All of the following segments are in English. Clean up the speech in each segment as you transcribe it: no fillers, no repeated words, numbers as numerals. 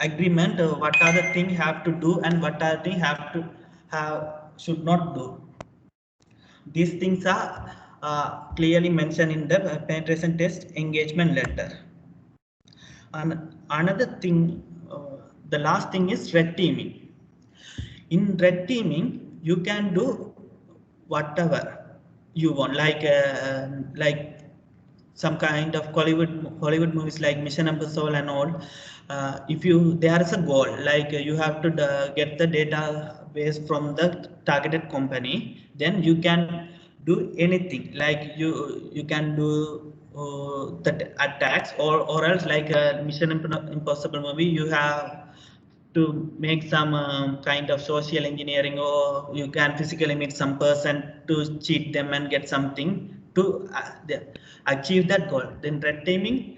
agreement. What are the thing have to do and what are the thing should not do. These things are clearly mentioned in the penetration test engagement letter. And another thing, the last thing is red teaming. In red teaming, you can do whatever you want, like some kind of Hollywood movies like Mission Impossible and all. If there is a goal, like you have to get the database from the targeted company, then you can do anything. Like you can do the attacks, or else like a Mission Impossible movie, you have to make some kind of social engineering, or you can physically meet some person to cheat them and get something to achieve that goal. Then red teaming,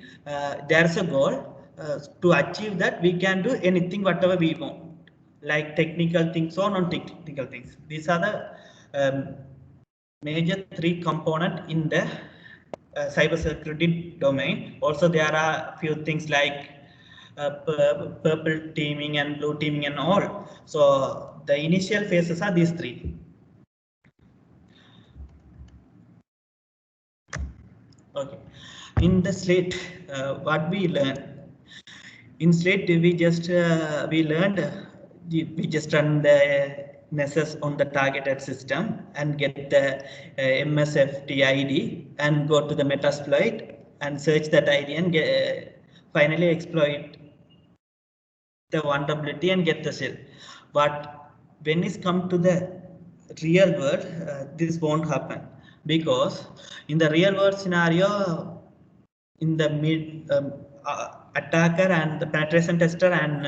there's a goal. To achieve that, we can do anything whatever we want, like technical things or non-technical things. These are the major three components in the cybersecurity domain. Also, there are few things like purple teaming and blue teaming and all. So the initial phases are these three. Okay. In the SLIIT, what we learned in SLIIT, we just run the messes on the targeted system and get the MSFT ID and go to the Metasploit and search that ID and finally exploit the vulnerability and get the shell. But when it's come to the real world, this won't happen, because in the real world scenario, in the attacker and the penetration tester and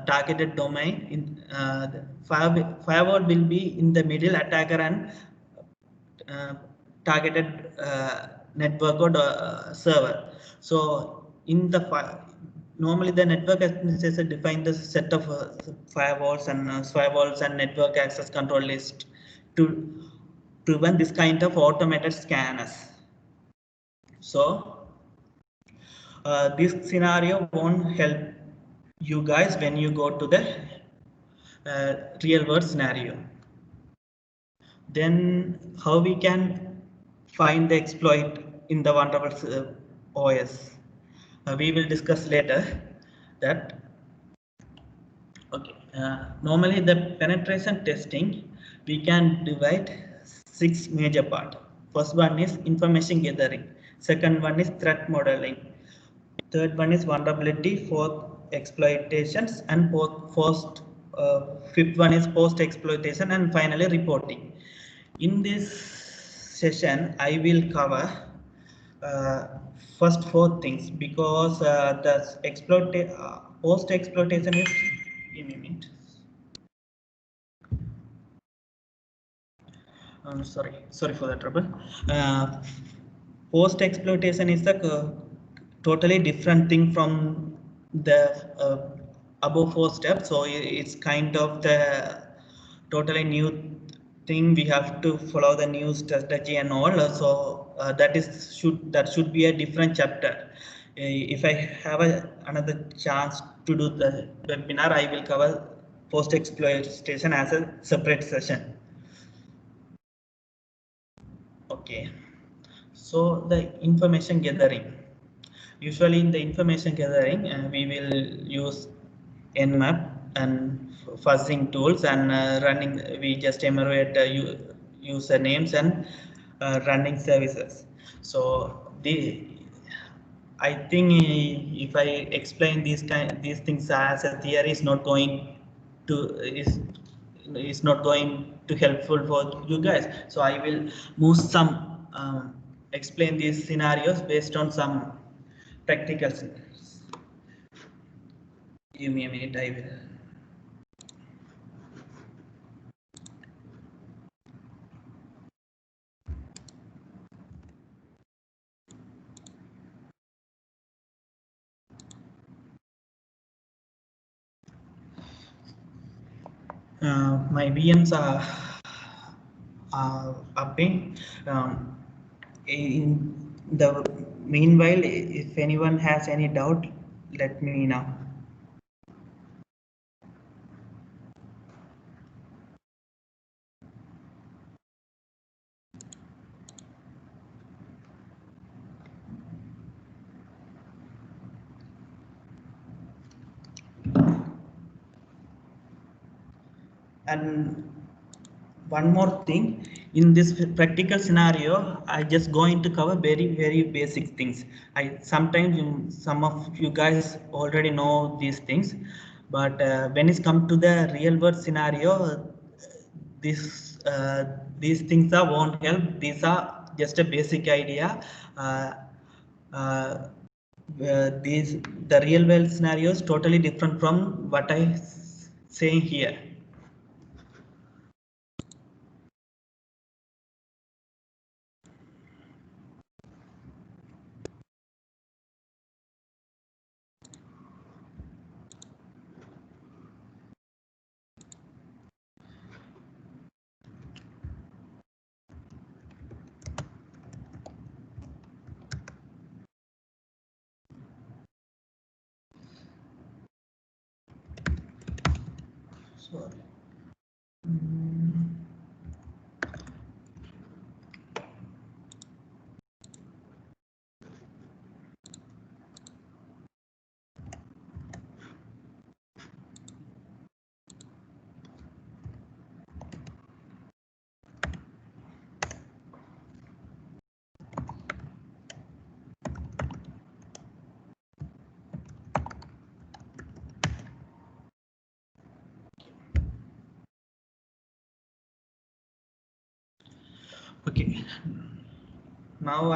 targeted domain, the firewall will be in the middle, attacker and targeted network or server. So in the normally the network administrator define the set of firewalls and network access control list to prevent this kind of automated scanners. So this scenario won't help you guys when you go to the real world scenario. Then how we can find the exploit in the vulnerable OS? We will discuss later that. Okay. Normally the penetration testing, we can divide 6 major parts. First one is information gathering. Second one is threat modeling. Third one is vulnerability. Fourth, exploitations, and fifth one is post exploitation, and finally reporting. In this session, I will cover first 4 things, because the post exploitation is in a minute. Sorry for the trouble. Post exploitation is the totally different thing from the above 4 steps. So it's kind of the totally new thing. We have to follow the new strategy and all. So that should be a different chapter. If I have another chance to do the webinar, I will cover post exploitation as a separate session. Okay. So the information gathering. Usually in the information gathering, we will use Nmap and fuzzing tools and running. We just enumerate usernames and running services. So I think if I explain these things as a theory, is not going to helpful for you guys. So I will move some explain these scenarios based on some practical scenarios. Give me a minute, I will. My VMs are upping. In the meanwhile, if anyone has any doubt, let me know. And one more thing, in this practical scenario, I just going to cover very basic things. I sometimes some of you guys already know these things, but when it's come to the real world scenario, this these things are won't help. These are just a basic idea. Uh, uh, these the real world scenario is totally different from what I saying here. Sorry. Okay, now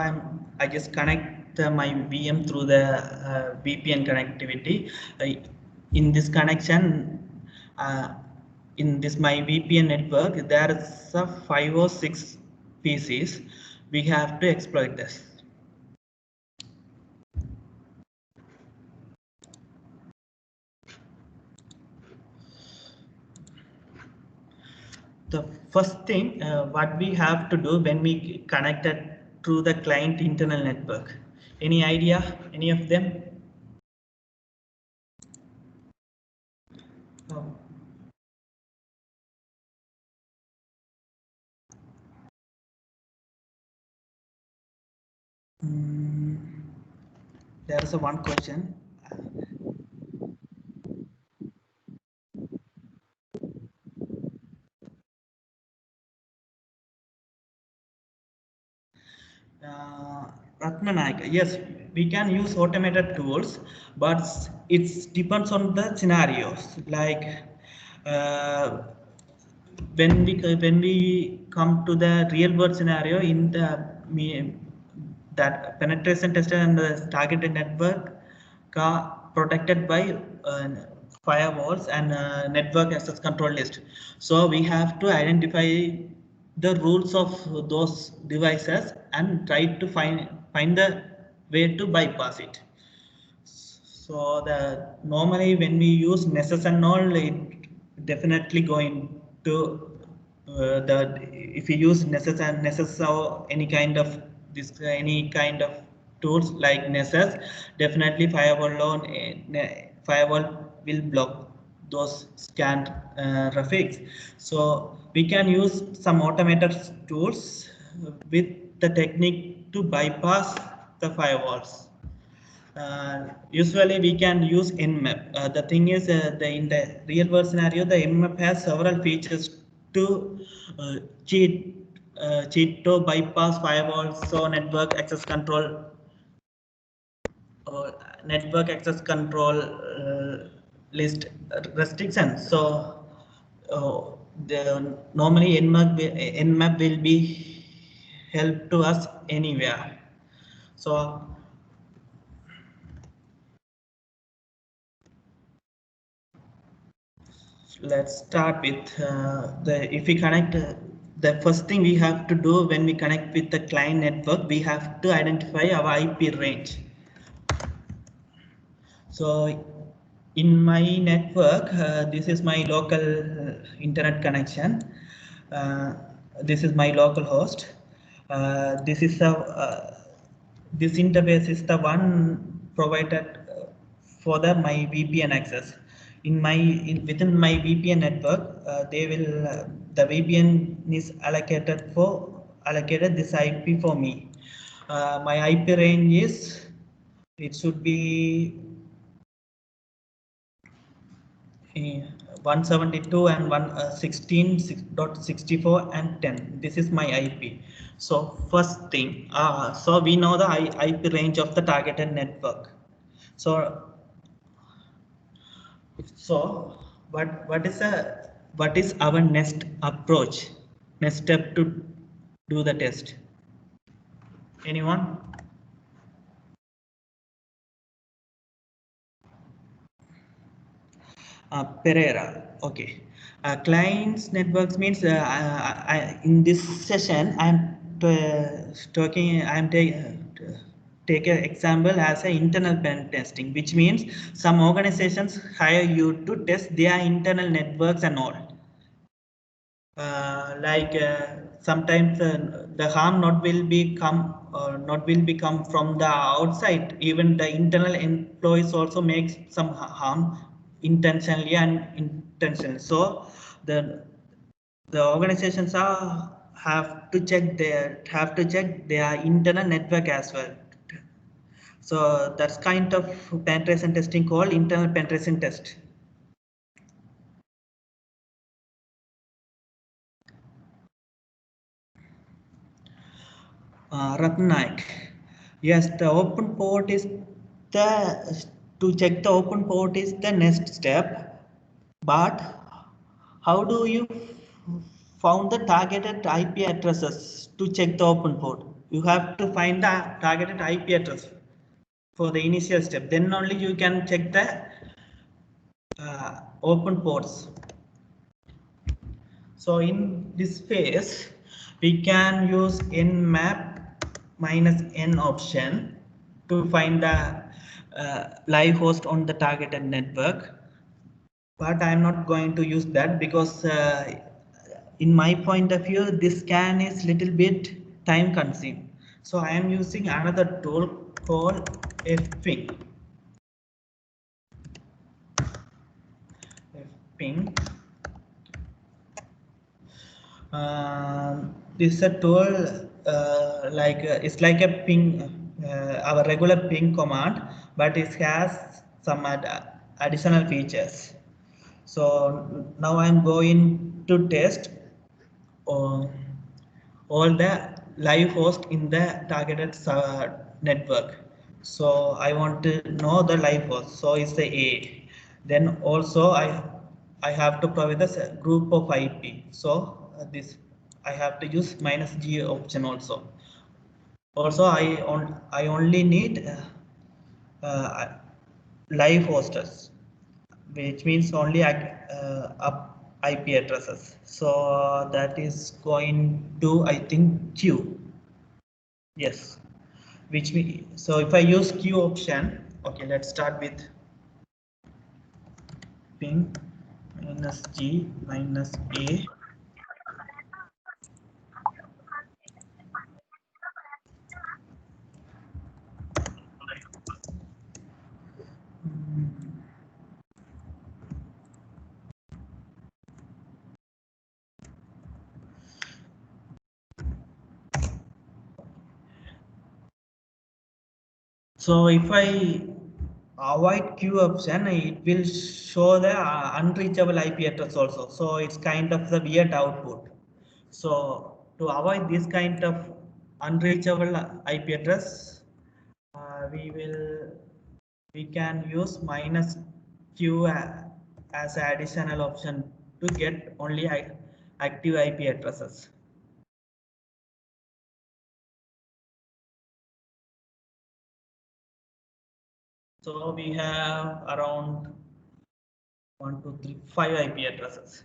I just connect my VM through the VPN connectivity. In this connection, uh, in this my VPN network, there is a 5 or 6 PCs. We have to exploit this. The first thing what we have to do when we connected to the client internal network. Any idea? Any of them? Oh. There is a one question. Ratmanayaka, yes, we can use automated tools, but it depends on the scenarios. Like uh, when we come to the real world scenario in the that penetration tester and the targeted network are protected by firewalls and network access control list. So we have to identify the rules of those devices and try to find the way to bypass it. So the normally when we use Nessus and all, it definitely going to the if you use Nessus or any kind of this any kind of tools like Nessus, definitely firewall will block those scanned traffics. So we can use some automated tools with the technique to bypass the firewalls. Usually we can use nmap. The thing is, in the real world scenario, the nmap has several features to uh, cheat to bypass firewalls, so uh, network access control list restrictions. So normally nmap will be help to us anywhere. So let's start with the if we connect the first thing we have to do when we connect with the client network, we have to identify our IP range. So in my network, this is my local internet connection. uh, this is my local host. This is a this interface is the one provided for the my VPN access. Within my VPN network, they will the VPN is allocated this IP for me. My IP range is, it should be 172 and 116.64 and 10. This is my IP. So first thing, so we know the IP range of the targeted network. So what is our next approach, next step to do the test? Anyone? Pereira. Okay. Clients networks means in this session I'm talking. Take an example as an internal pen testing, which means some organizations hire you to test their internal networks and all. Sometimes the harm not will become from the outside. Even the internal employees also makes some harm intentionally and intentionally. So the organizations have to check their internal network as well. So that's kind of penetration testing called internal penetration test. Ratnaik. Yes, the open port is the to check the open port is the next step. But how do you found the targeted IP addresses to check the open port? You have to find the targeted IP address for the initial step. Then only you can check the open ports. So in this phase, we can use nmap minus n option to find the live host on the targeted network. But I'm not going to use that because in my point of view, this scan is little bit time consuming. So I am using another tool called fping. Fping. This is a tool it's like a ping, our regular ping command, but it has some additional features. So now I'm going to test uh, all the live host in the targeted network. So I want to know the live host. So it's the A. Then also I have to provide the group of IP. So this I have to use minus G option also. Also I only need uh, live hosters, which means only up IP addresses. So that is going to, I think, Q. Yes, which means, so if I use Q option, okay, let's start with ping minus G minus A. So if I avoid Q option, it will show the unreachable IP address also. So it's kind of the weird output. So to avoid this kind of unreachable IP address, we can use minus Q as an additional option to get only active IP addresses. So we have around 1, 2, 3, 5 IP addresses.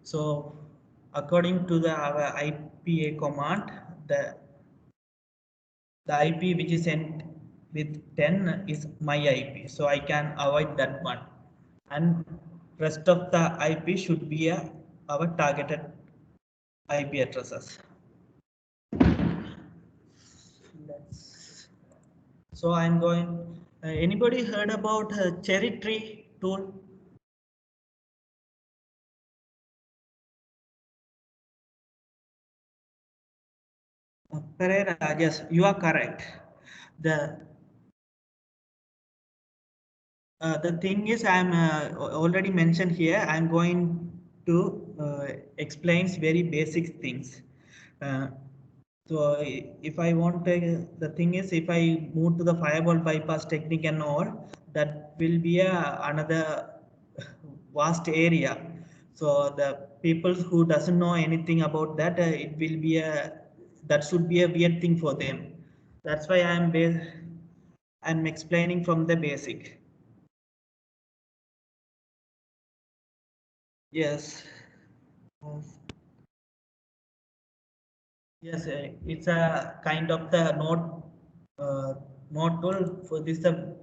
So according to our IPA command, the IP which is sent with 10 is my IP. So I can avoid that one. And rest of the IP should be our targeted IP addresses. So I'm going. Anybody heard about cherry tree tool? Pereira, yes, you are correct. The The thing is, I'm already mentioned here. I'm going to explain very basic things. Uh, if I want to, the thing is, if I move to the firewall bypass technique and all, that will be another vast area. So the people who doesn't know anything about that, it will be that should be a weird thing for them. That's why I'm explaining from the basic. Yes. Yes, it's a kind of the uh, node tool. For this, a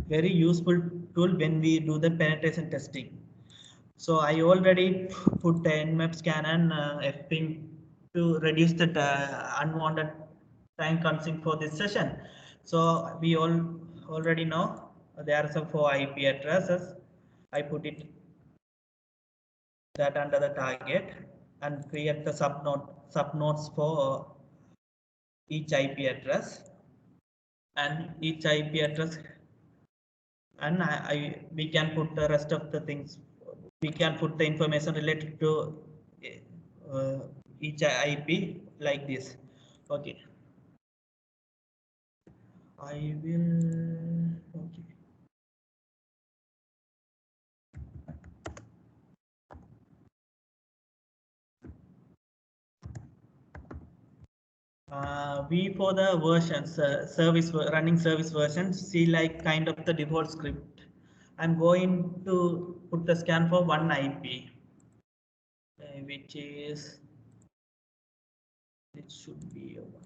very useful tool when we do the penetration testing. So I already put the nmap scan and fping to reduce the unwanted time consuming for this session. So we all already know there are some 4 IP addresses. I put it that under the target and create the subnodes for each IP address, and each IP address, and we can put the rest of the things. We can put the information related to uh, each IP like this. Okay, I will. Okay. We for the versions, service running service versions, see like kind of the default script. I'm going to put the scan for one IP, which is it should be a one.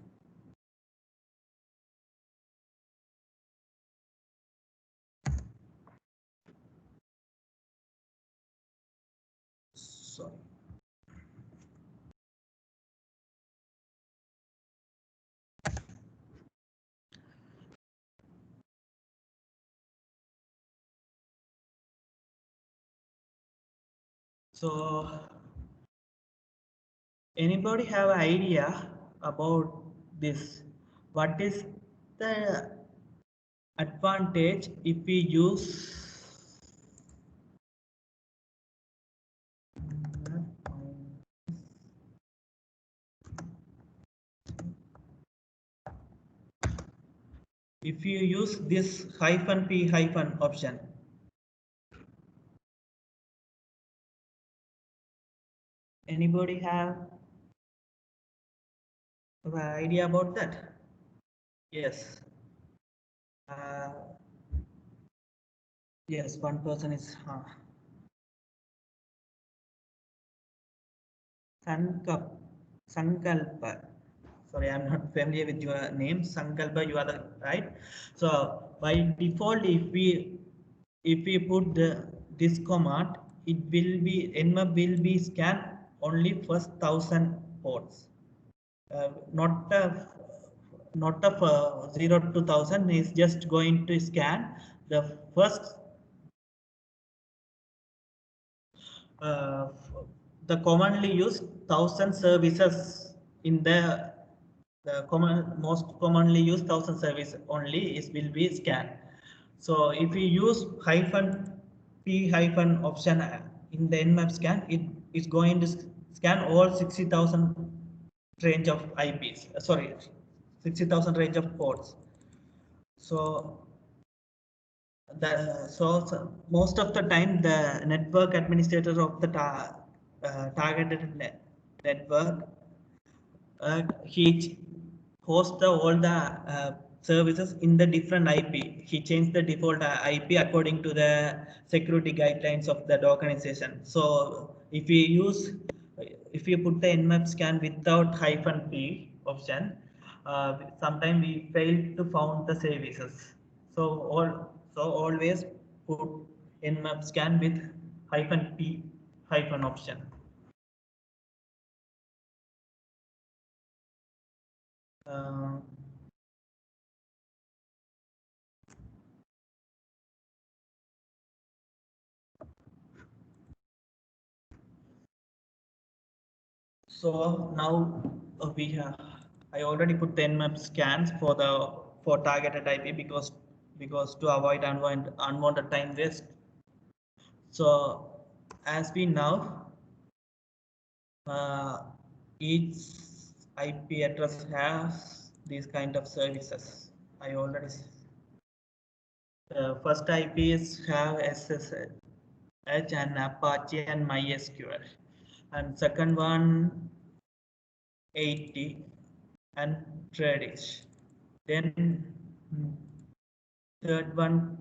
Sorry. So, anybody have an idea about this? What is the advantage if you use this hyphen p hyphen option? Anybody have an idea about that? Yes. Uh, yes, one person is Sankap, Sankalpa. Sorry, I'm not familiar with your name. Sankalpa, you are the right. So by default, if we put this command, it will be nmap will be scan only first 1,000 ports. Not of 0 to 1,000 is just going to scan the first uh, the commonly used 1,000 services in the most commonly used 1,000 service only is will be scanned. So if we use hyphen p hyphen option in the nmap scan, it is going to scan all 60,000 range of IPs. Sorry, 60,000 range of ports. So so most of the time the network administrator of the targeted network, he hosts all the services in the different IP. He changed the default IP according to the security guidelines of that organization. So if you put the nmap scan without hyphen p option, sometimes we fail to found the services. So always put nmap scan with hyphen p hyphen option. Uh, So now we have, I already put the nmap scans for targeted IP because because to avoid unwanted time waste. So as we know, uh, each IP address has these kind of services. I already first IPs have SSH and Apache and MySQL, and second one 80 and Redis. Then third one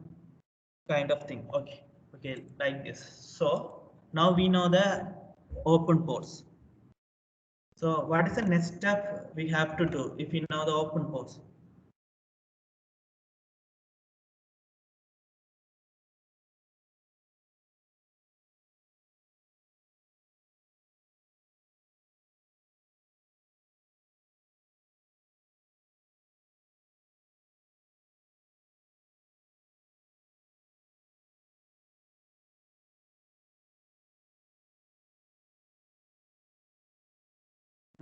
kind of thing. Okay, okay, like this. So now we know the open ports. So what is the next step we have to do if we know the open ports?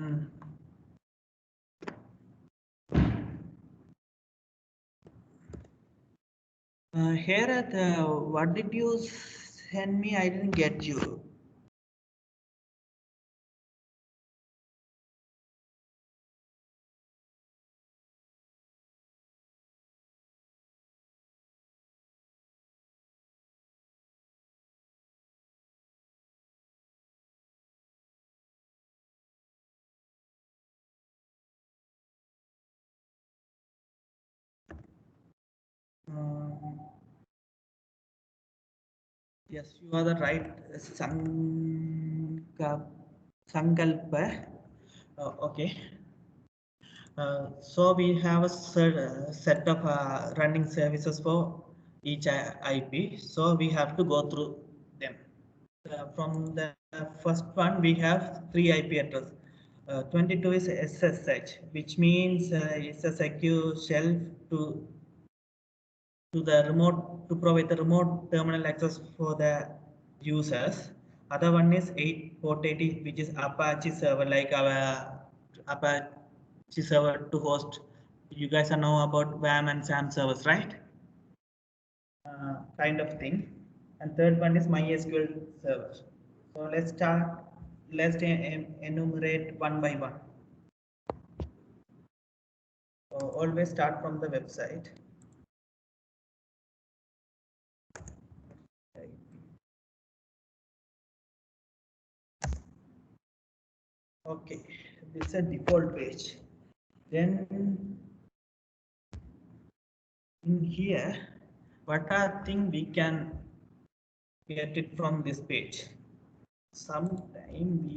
Hmm. Here at what did you send me? I didn't get you. Um, yes, you are the right. Sankalpa. Okay. So we have a set of running services for each IP. So we have to go through them. From the first one, we have three IP address. 22 is SSH, which means it's a secure shelf to the remote to provide the remote terminal access for the users. Other one is 8 port 80, which is Apache server, like our Apache server to host. You guys are know about WAM and SAM servers, right? Kind of thing. And third one is MySQL server. So let's start. Let's enumerate one by one. So always start from the website. Okay, this is a default page. Then in here, what are things we can get it from this page? Sometime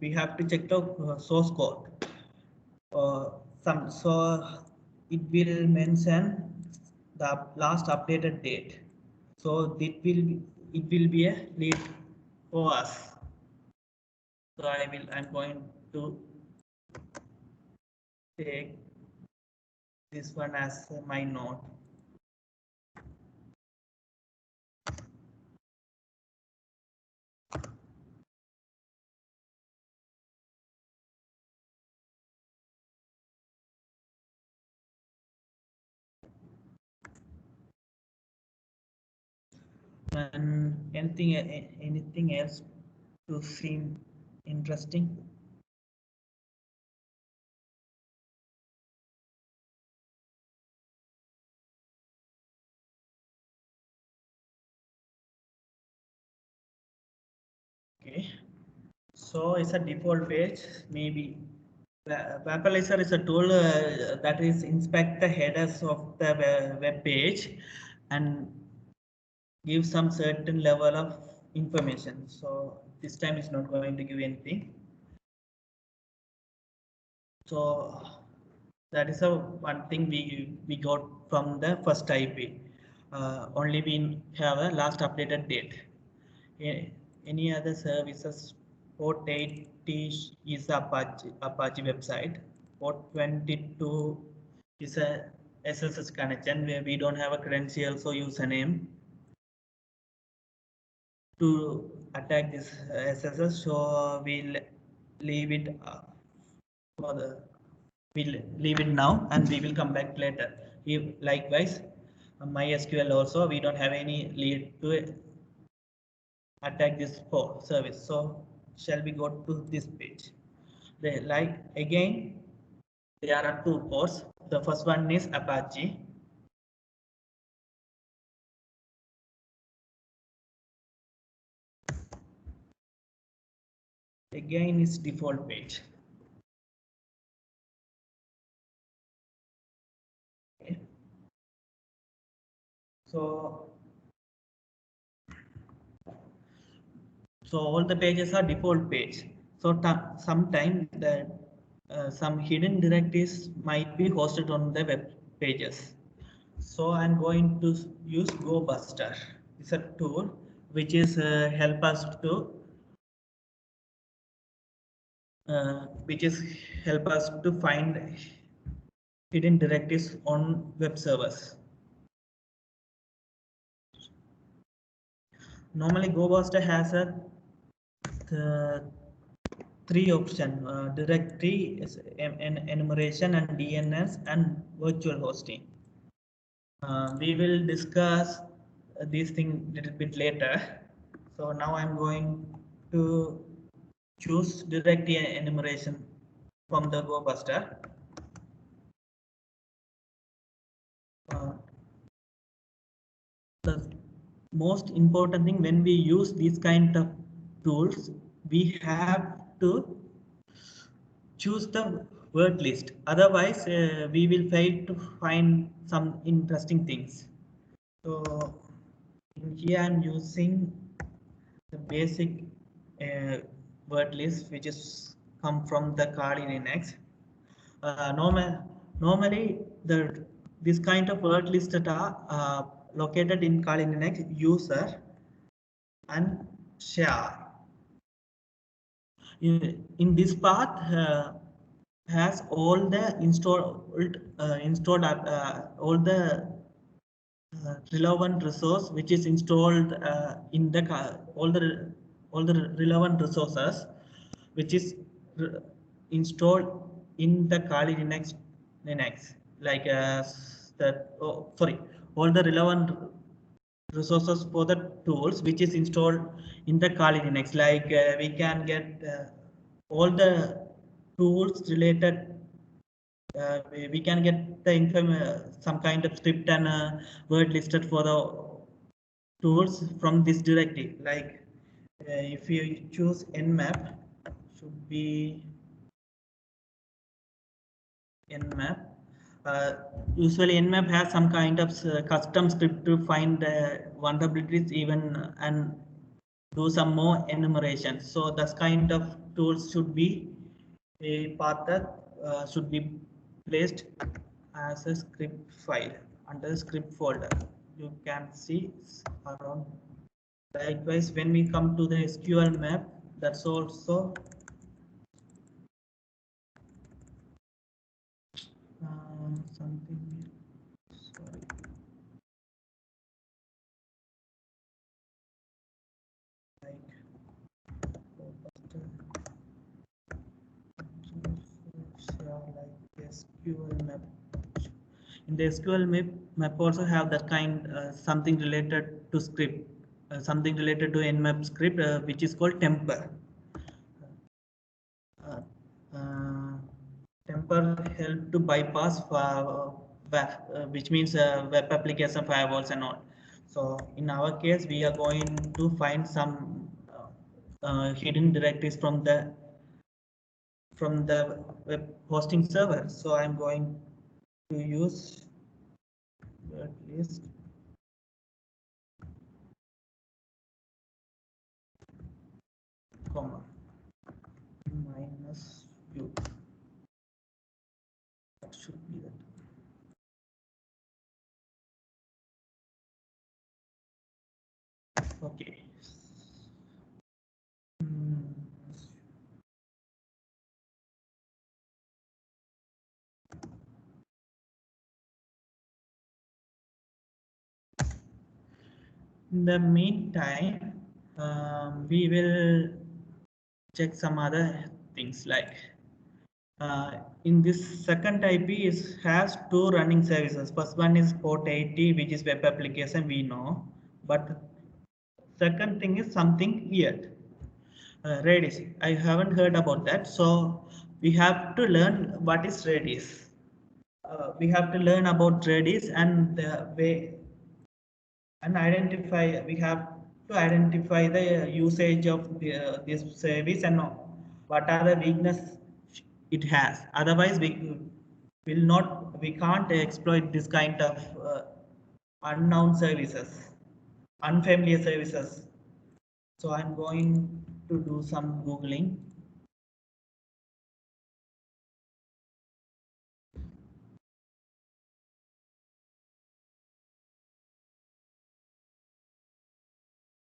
we have to check the source code. So it will mention the last updated date. So it will be a lead for us. So I'm going to take this one as my note. And anything else to seem interesting? Okay, so it's a default page. Maybe Vapalizer is a tool that is inspect the headers of the web page and give some certain level of information. So this time it's not going to give anything. So that is a one thing we got from the first IP. Only we have a last updated date. Any other services? Port 80 is Apache website. Port 22 is a SSH connection where we don't have a credentials or username to attack this SSH. So we'll leave it for the we'll leave it now and we will come back later. Likewise, MySQL also. We don't have any lead to attack this service. So shall we go to this page? Like again, there are two ports. The first one is Apache. Again is default page. Okay. So all the pages are default page. So sometimes the some hidden directives might be hosted on the web pages. So I'm going to use GoBuster. It's a tool which is help us to which is help us to find hidden directives on web servers. Normally GoBuster has a three options: directory, enumeration, and DNS, and virtual hosting. We will discuss these things a little bit later. So now I'm going to choose directory enumeration from the GoBuster. The most important thing when we use these kind of tools, we have to choose the word list. Otherwise, we will fail to find some interesting things. So in here I'm using the basic word list which is come from the Kali Linux. Normally this kind of word list that are located in Kali Linux user and share. In this path has all the installed all the relevant resource which is installed in the all the relevant resources which is installed in the Kali Linux like all the relevant resources for the tools which is installed in the Kali Linux. Like we can get all the tools related. We can get the some kind of script and word listed for the tools from this directory. Like if you choose nmap, should be nmap. Usually nmap has some kind of custom script to find vulnerabilities even and do some more enumeration. So this kind of tools should be a path that should be placed as a script file under the script folder. You can see around. Likewise, when we come to the SQL map, that's also something. Sorry. Like SQL map. In the SQL map also have that kind something related to script, something related to nmap script, which is called temper. Temper help to bypass which means web application firewalls and all. So in our case, we are going to find some hidden directories from the web hosting server. So I'm going to use word list comma -u. That should be that. Okay. In the meantime, we will check some other things like In this second IP has two running services. First one is port 80, which is web application we know, but second thing is something weird. Redis. I haven't heard about that, so we have to learn what is Redis. We have to learn about Redis and the way and identify. We have to identify the usage of this service and what are the weakness it has. Otherwise, we can't exploit this kind of unknown services, unfamiliar services. So I'm going to do some googling.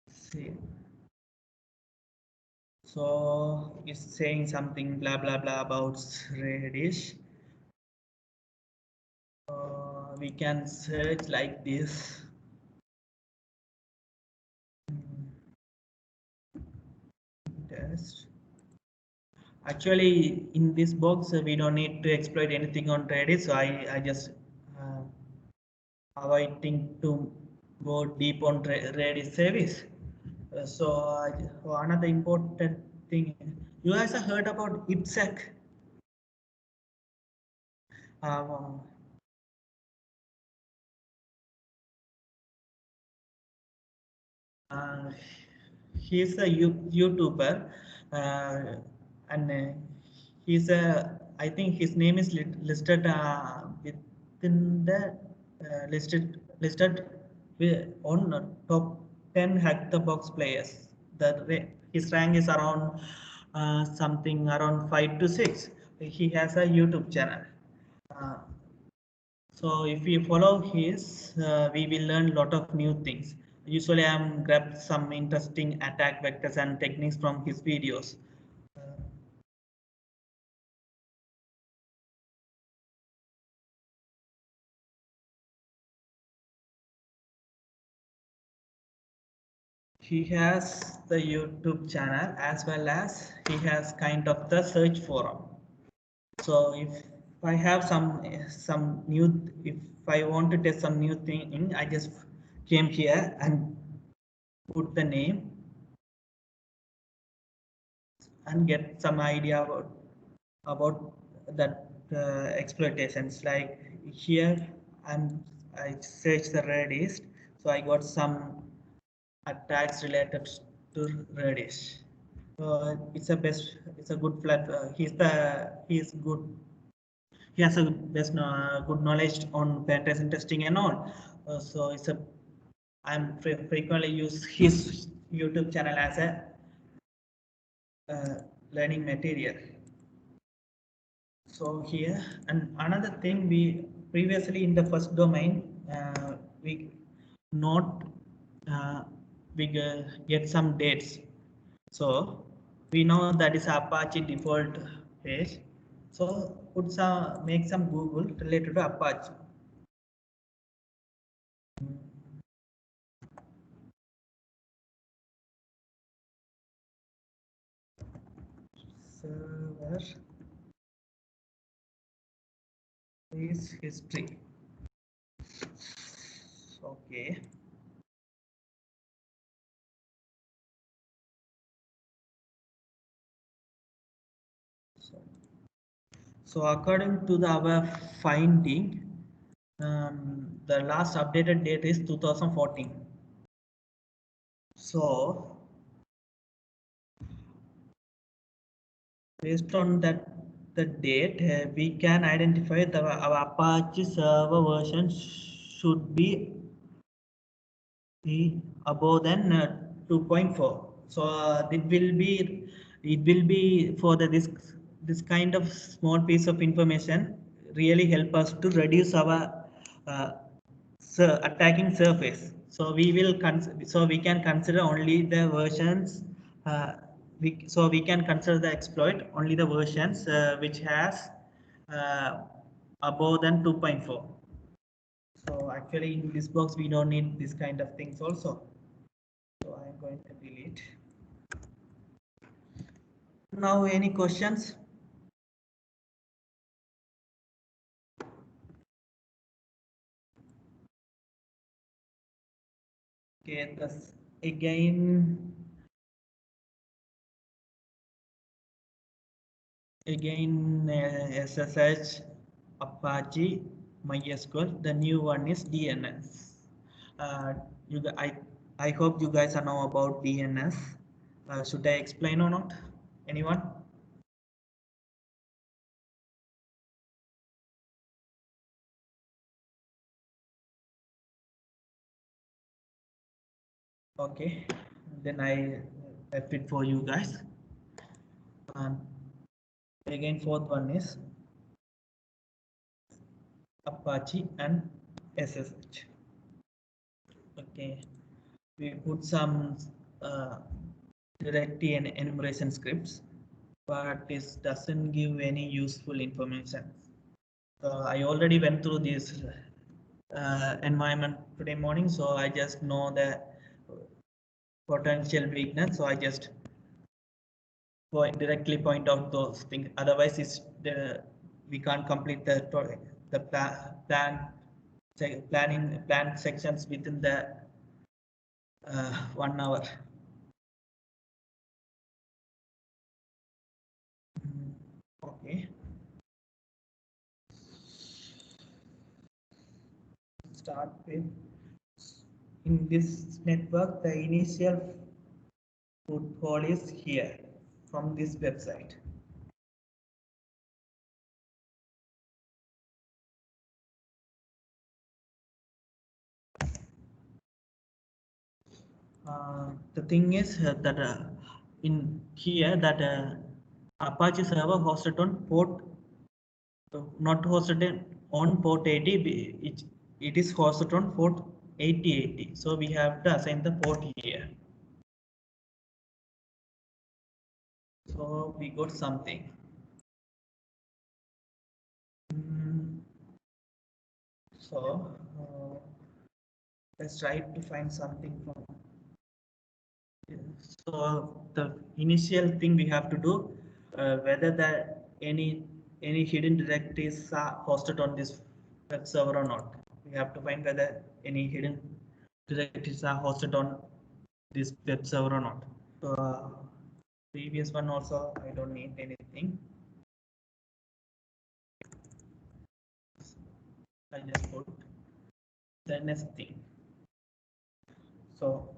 See. So it's saying something blah blah blah about Reddish. We can search like this. Test. Actually, in this box, we don't need to exploit anything on Redis, so I just uh, avoiding to go deep on Redis service. Another important thing, you guys have heard about IPsec. Uh, Uh, he's a YouTuber, and he's a. I think his name is listed within the listed on top 10 hack the box players. His rank is around something around 5 to 6. He has a YouTube channel. Uh, so if we follow his, we will learn a lot of new things. Usually I'm grabbed some interesting attack vectors and techniques from his videos. Uh, he has the YouTube channel as well as he has kind of the search forum. So if I have some new, if I want to test some new thing, I just came here and put the name and get some idea about that exploitations. Like here, I searched the Redis, so I got some attacks related to Redis. It's a best, it's a good flat. He's good. He has a best good knowledge on penetration testing and all. So it's a I'm frequently use his YouTube channel as a uh, learning material. So here, and another thing, we previously in the first domain, we not we get some dates. So we know that is Apache default page. So put some make some Google related to Apache. Server is history. Okay. So, so according to our finding, the last updated date is 2014. So based on the date, we can identify our Apache server version should be above than 2.4. So it will be for this kind of small piece of information really help us to reduce our uh, attacking surface. So we can consider only the versions. So we can consider the exploit only the versions which has uh, above than 2.4. So actually in this box we don't need this kind of things also. So I'm going to delete. Now any questions? Okay, this again SSH, Apache, MySQL. The new one is DNS. You, I hope you guys are know about DNS. Should I explain or not? Anyone? Okay, then I left it for you guys. And again, fourth one is Apache and SSH. Okay, we put some uh, directory and enumeration scripts, but this doesn't give any useful information. I already went through this environment today morning, so I just know the potential weakness. So I just directly point out those things. Otherwise, it's the we can't complete the plan sections within the 1 hour. Okay. Start with in this network, the initial foothold is here from this website. The thing is that in here that Apache server hosted on port not hosted on port 80, it is hosted on port 8080. So we have to assign the port here. So we got something. So let's try to find something from. So the initial thing we have to do, whether any hidden directories are hosted on this web server or not. We have to find whether any hidden directories are hosted on this web server or not. So previous one also I don't need anything. I just put the next thing. So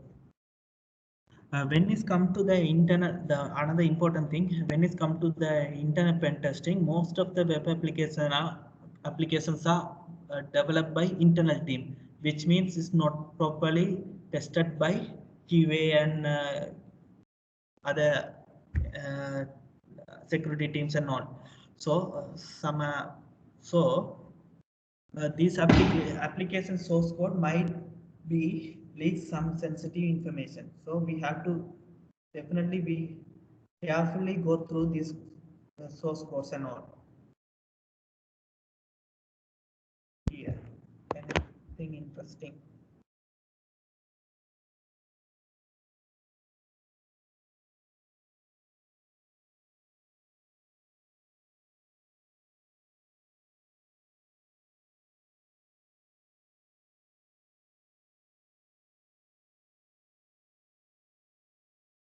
when it's come to the internet, the another important thing, when it's come to the internet pen testing, most of the web applications are developed by internal team, which means it's not properly tested by QA and other uh, security teams and all. So so these application source code might be leak some sensitive information. So we have to definitely be carefully go through these source codes and all. Yeah, anything interesting?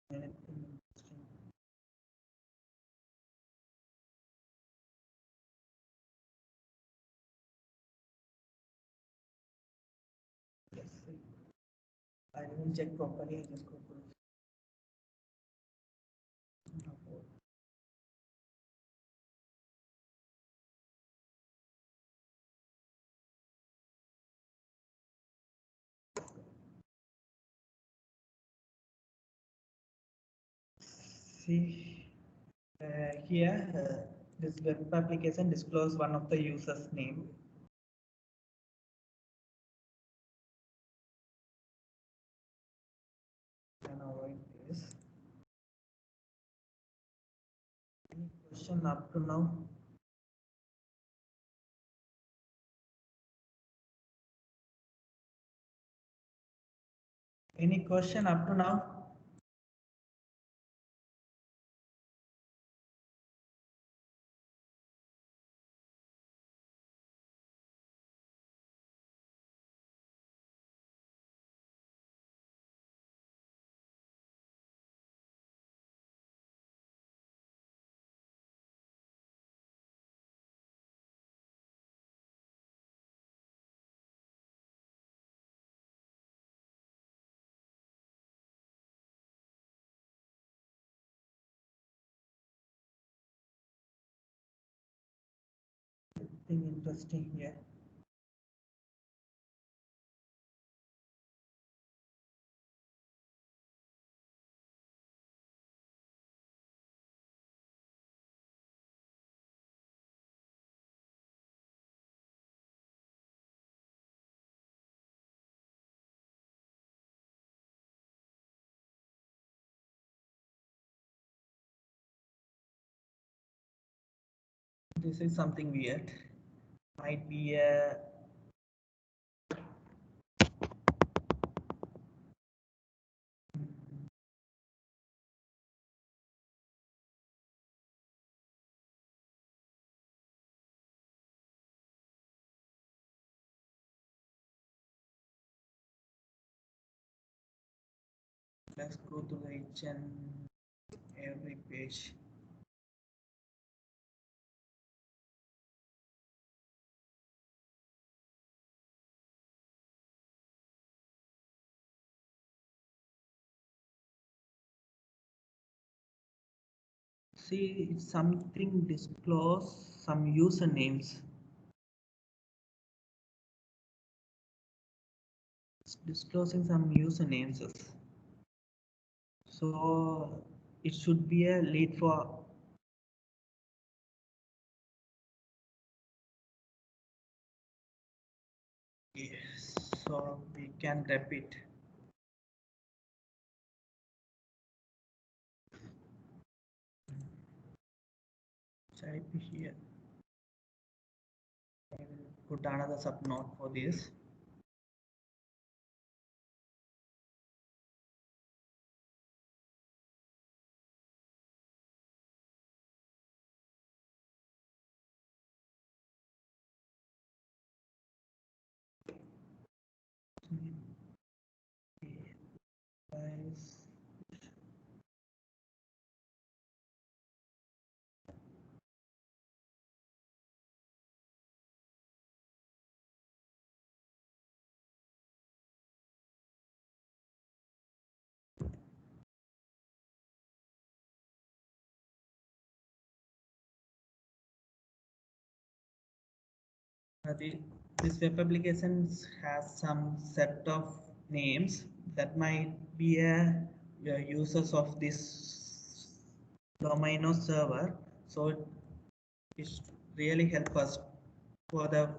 Anything interesting? Yes, I didn't check properly. I just go through. See here, this web application disclose one of the users name. Can avoid this. Any question up to now? Any question up to now? Thing interesting here. This is something weird. Might be a let's go to each and every page. See, it's something disclose some usernames. It's disclosing some usernames. So it should be a lead for yes. So we can repeat. Type here. I will put another subnode for this. Guys, this web applications has some set of names that might be a users of this domain or server. So it really help us for the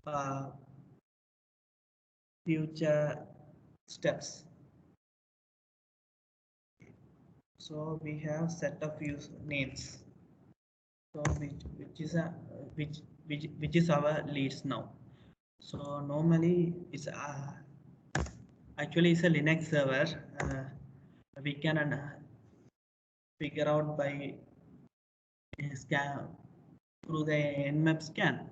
uh, future steps. So we have set of use names. So which is a which is our leads now. So normally it's actually it's a Linux server. We can figure out by scan through the nmap scan.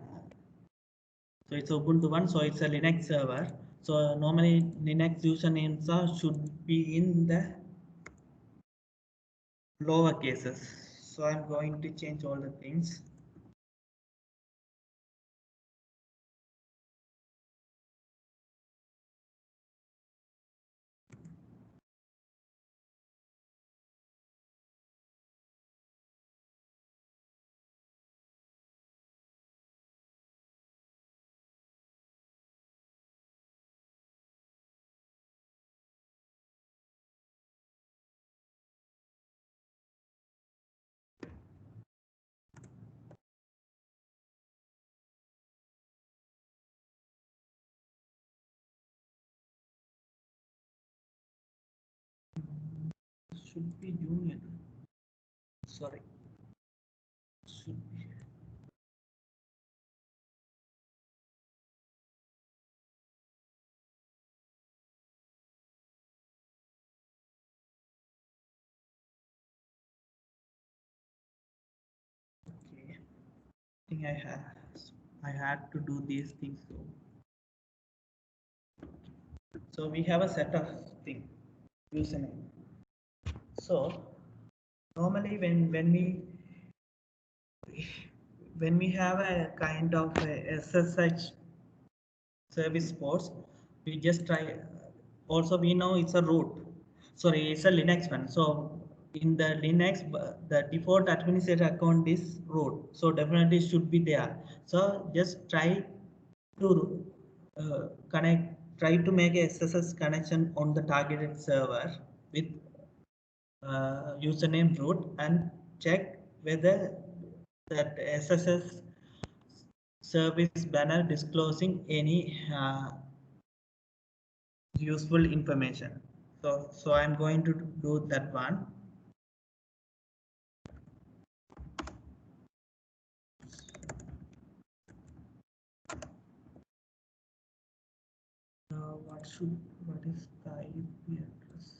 So it's Ubuntu one, so it's a Linux server. So normally Linux usernames should be in the lower cases. So I'm going to change all the things. Should be union. Sorry. Should be. Okay. I think I had to do these things. So we have a set of thing username. So normally when we have a kind of a SSH service ports, we just try. Also, we know it's a root. Sorry, it's a Linux one. So in the Linux, the default administrator account is root, so definitely should be there. So just try to connect, try to make a SSS connection on the targeted server with username root and check whether that SSS service banner disclosing any useful information. So I'm going to do that one. What is the IP address?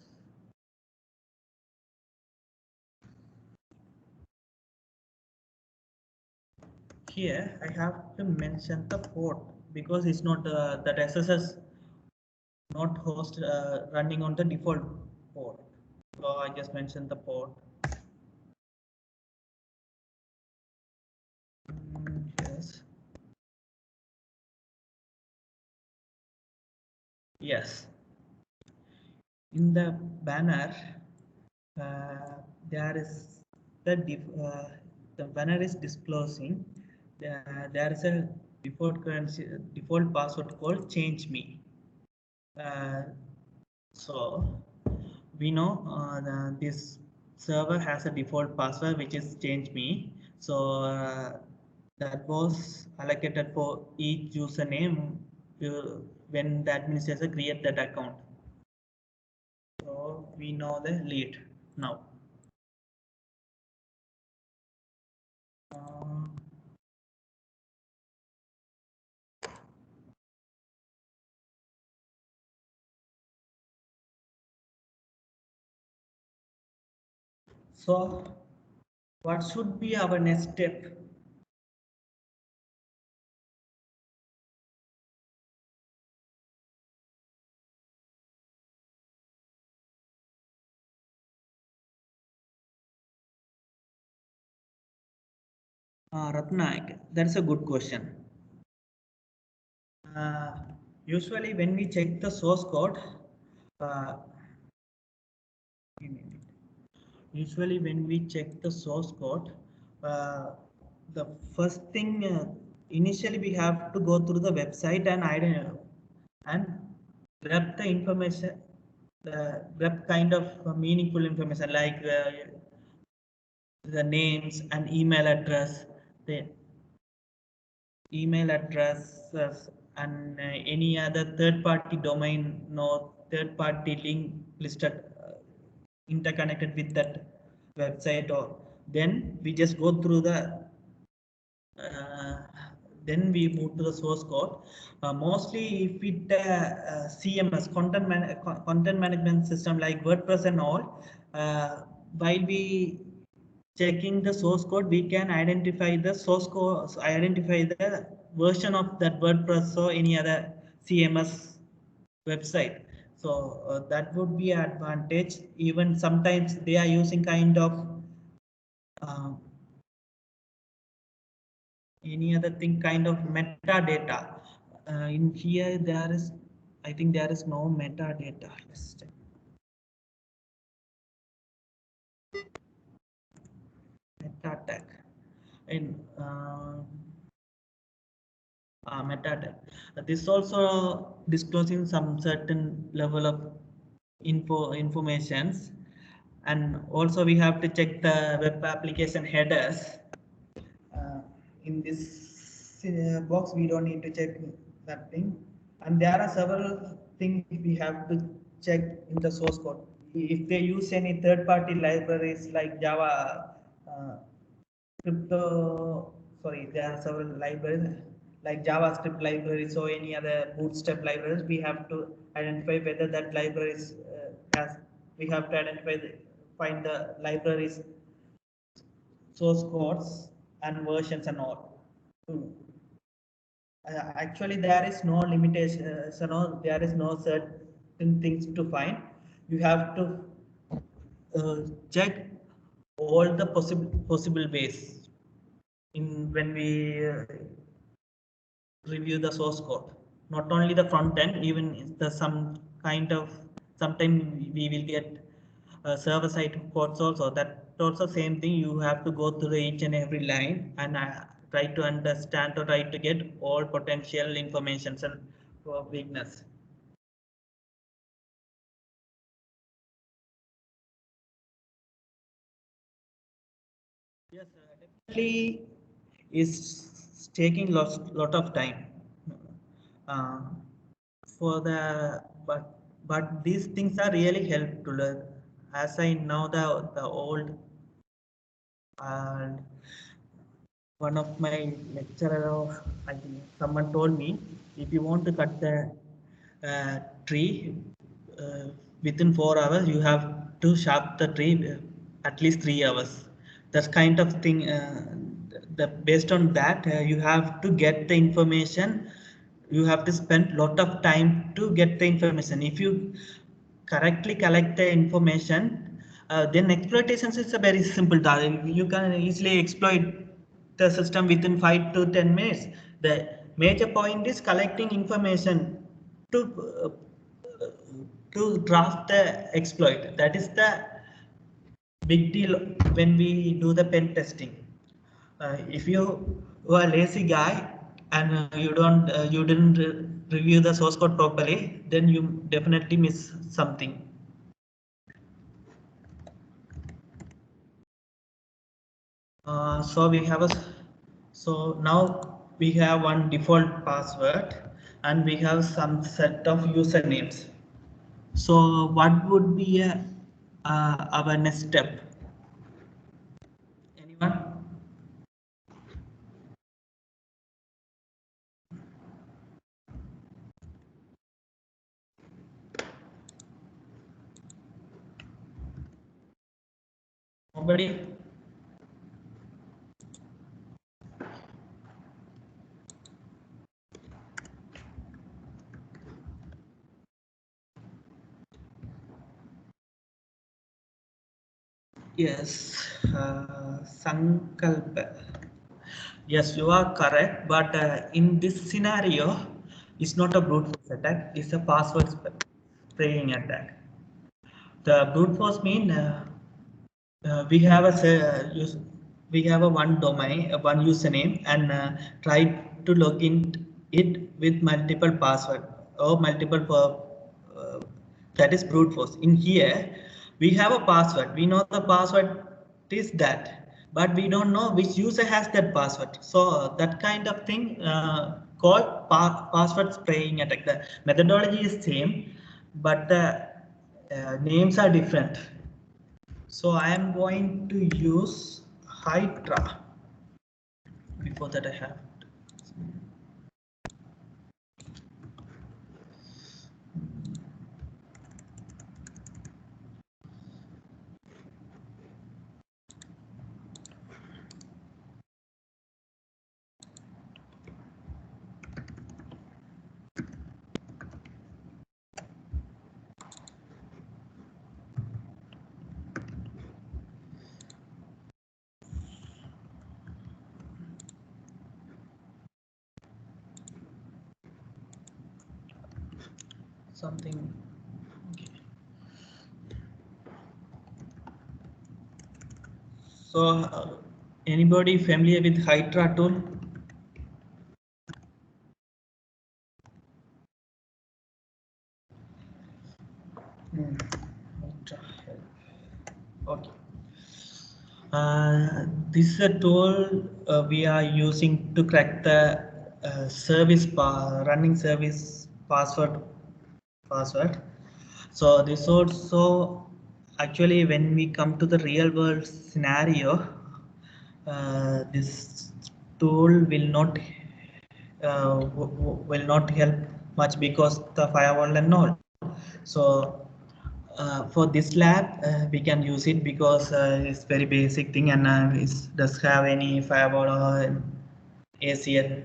Here I have to mention the port because it's not that SSS not host running on the default port. So I just mentioned the port. Yes. Yes. In the banner, there is the banner is disclosing there is a default currency default password called change me. So we know this server has a default password which is change me. So that was allocated for each username when the administrator create that account. So we know the lead now. Uh, so what should be our next step? Ratnak, that's a good question. Uh, Usually when we check the source code, uh, usually when we check the source code, uh, the first thing initially we have to go through the website and grab the information, grab kind of meaningful information like the names and email address, the email addresses and any other third-party domain, no third-party link listed interconnected with that website, or then we just go through the uh, then we move to the source code. Mostly if it CMS content management system like WordPress and all, while we checking the source code, we can identify the source code, identify the version of that WordPress or any other CMS website. So that would be an advantage. Even sometimes they are using kind of uh, any other thing kind of metadata. In here there is, I think there is no metadata. Let's check. Meta tag in meta tag. This also disclosing some certain level of informations, and also we have to check the web application headers. In this box we don't need to check that thing, and there are several things we have to check in the source code. If they use any third-party libraries like Java, crypto, sorry, there are several libraries like JavaScript libraries or any other bootstrap libraries. We have to identify whether that libraries has, we have to identify find the libraries source codes and versions and all. Actually, there is no limitation, so no, there is no certain things to find. You have to check all the possible ways in when we review the source code. Not only the front end, even the some kind of, sometimes we will get server side codes also. That also same thing. You have to go through each and every line and try to understand or try to get all potential informations and weakness. Yes, definitely is taking lot of time. Uh, for the but these things are really helpful. As I know the old and one of my lecturer of I think someone told me if you want to cut the tree within 4 hours you have to sharp the tree at least 3 hours. That's kind of thing. Based on that you have to get the information. You have to spend lot of time to get the information. If you correctly collect the information, then exploitation is a very simple task. You can easily exploit the system within 5 to 10 minutes. The major point is collecting information to draft the exploit. That is the big deal when we do the pen testing. If you are a lazy guy and you didn't review the source code properly, then you definitely miss something. So we have a so now we have one default password and we have some set of usernames. So what would be our next step? Anyone? Nobody? Yes, Sankalpa. Yes, you are correct, but in this scenario, it's not a brute force attack, it's a password spraying attack. The brute force mean we have we have a one domain, one username, and try to log in it with multiple password or multiple that is brute force. In here, we have a password. We know the password is that, but we don't know which user has that password. So that kind of thing called password spraying attack. The methodology is same, but the names are different. So I am going to use Hydra. Before that I have something. Okay. So anybody familiar with Hydra tool? Hydra help. Okay. This is a tool we are using to crack the running service password. So this also actually when we come to the real world scenario, this tool will not help much because the firewall and all. So for this lab we can use it because it's very basic thing and it does have any firewall or ACL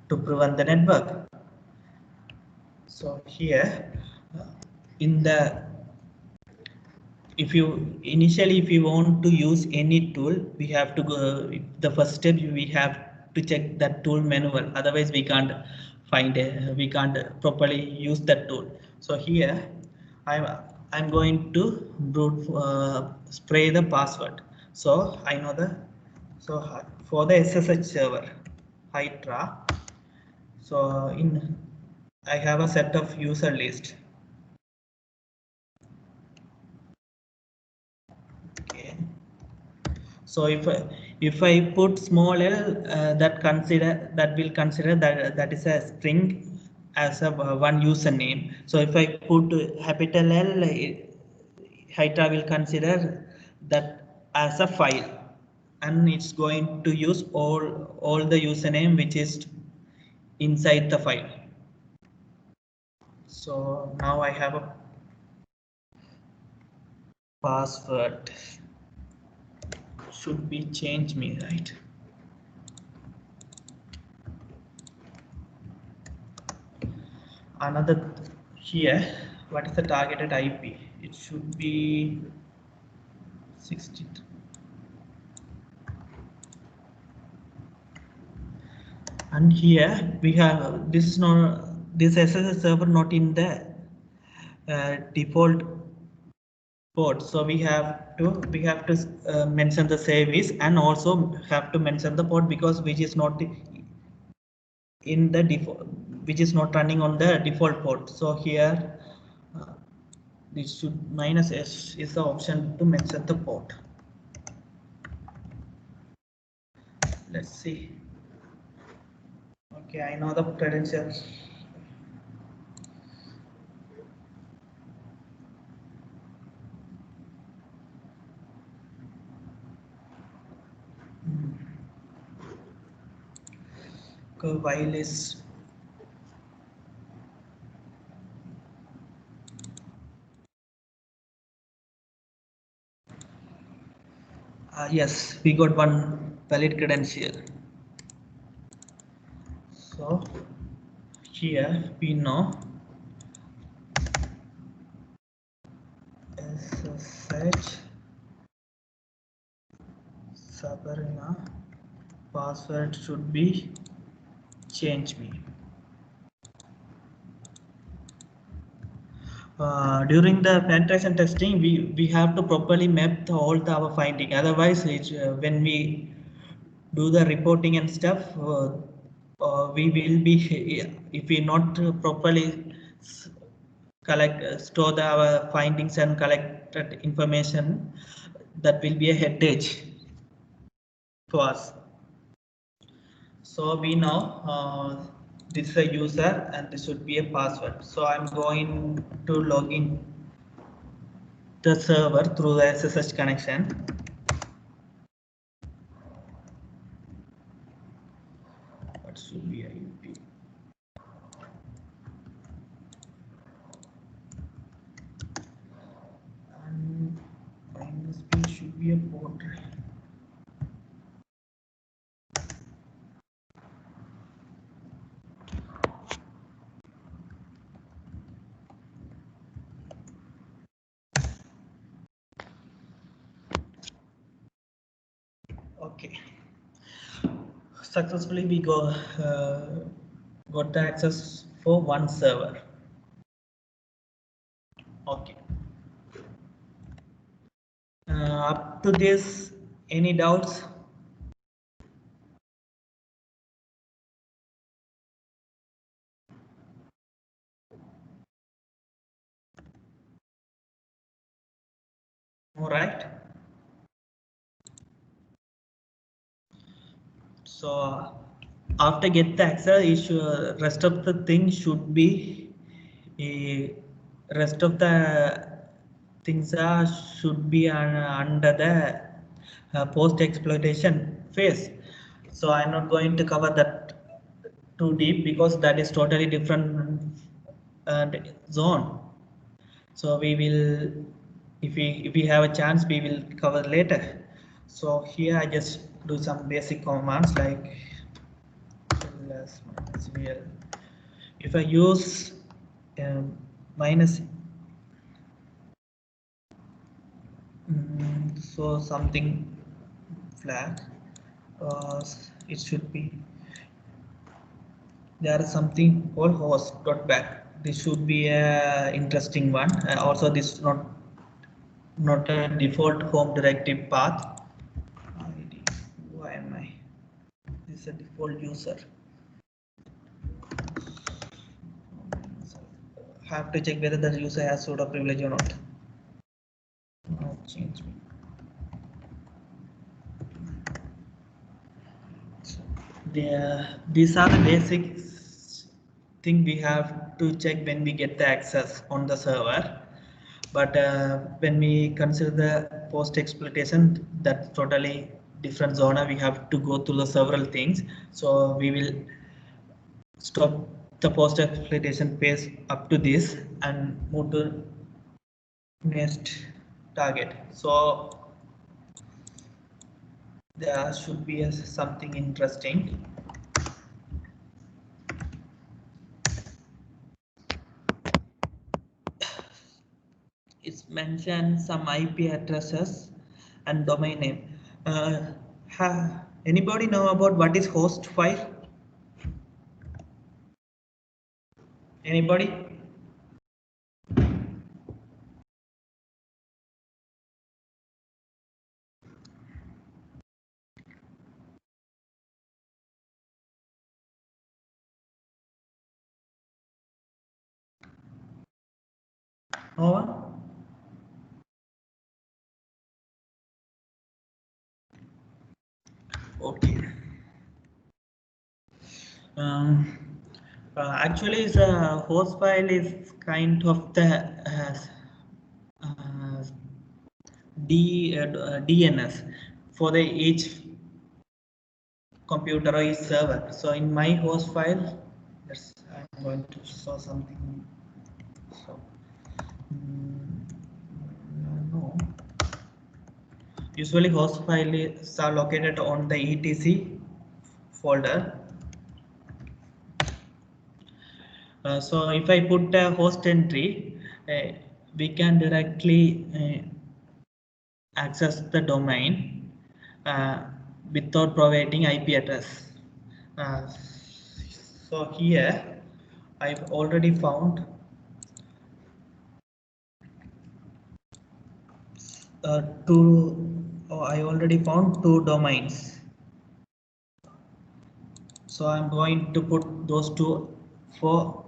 to prevent the network. So here in the if you want to use any tool, we have to go the first step we have to check that tool manual, otherwise we can't we can't properly use that tool. So here I'm going to spray the password. So I know for the SSH server Hydra. So I have a set of user list. Okay. So if I put small l, that will consider that is a string as a one username. So if I put capital L, Hydra will consider that as a file, and it's going to use all the username which is inside the file. So now I have a password. Should be change me, right? Another here, what is the targeted IP? It should be 60. And here we have this SSH server not in the default port, so we have to mention the service and also have to mention the port because which is not in the default, which is not running on the default port. So here this should -s is the option to mention the port. Let's see. Okay, I know the credentials. While is yes, we got one valid credential. So here we know SSH Sabrina password should be change me. During the penetration testing, we have to properly map our finding. Otherwise, when we do the reporting and stuff, we will be if we not properly store our findings and collected information, that will be a headache for us. So we know this is a user and this should be a password. So I'm going to log in the server through the SSH connection. What should be IP? And -p should be a port. Okay. Successfully we got the access for one server. Okay. Up to this, any doubts? All right. So after get the access, rest of the thing should be rest of the things should be under the post exploitation phase. So I'm not going to cover that too deep because that is totally different zone. So we will, if we have a chance, we will cover later. So here I just do some basic commands like ls -vl. If I use minus, so something flag, it should be there is something called host.back this should be a interesting one. Also, this is not a default home directive path. Why am I? This is a default user. Have to check whether the user has sudo privilege or not. Change me. These are the basic thing we have to check when we get the access on the server. But when we consider the post exploitation, that's totally different zone. We have to go through the several things. So we will stop the post exploitation phase up to this and move to next target. So there should be something interesting. It's mentioned some IP addresses and domain name. Anybody know about what is host file? Anybody? No one? Okay. Actually, the host file is kind of the uh, DNS for the each computer or each server. So in my host file, yes, I'm going to show something. So, no. Usually host files are located on the etc folder. So if I put a host entry, we can directly access the domain without providing IP address. Uh, so here I've already found I already found two domains. So I'm going to put those two for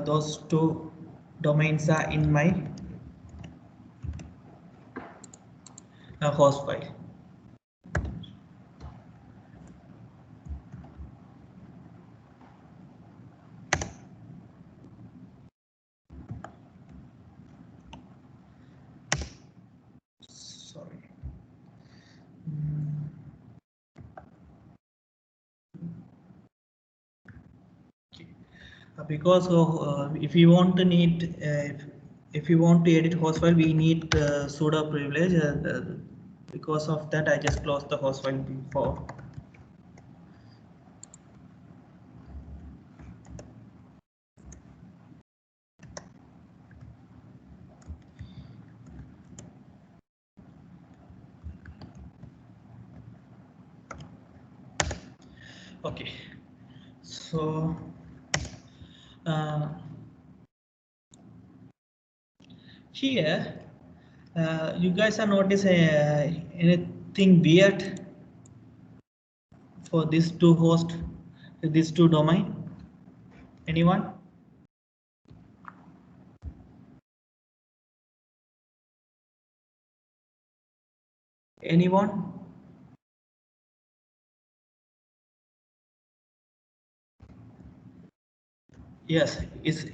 those two domains are in my host file. Sorry. Because if you want to need if you want to edit host file, we need sudo privilege. Because of that, I just closed the host file before. Okay, so here you guys are notice anything weird for these two host, these two domain? Anyone? Anyone? Yes, is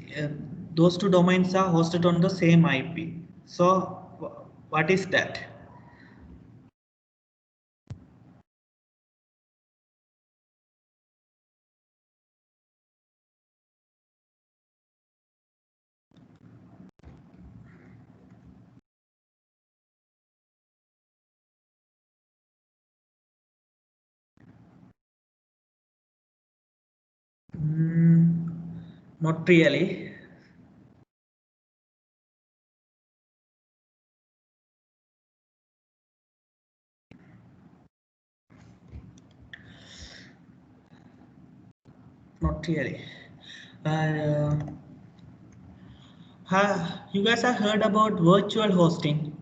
those two domains are hosted on the same IP. So what is that? Not really. Not really. You guys have heard about virtual hosting?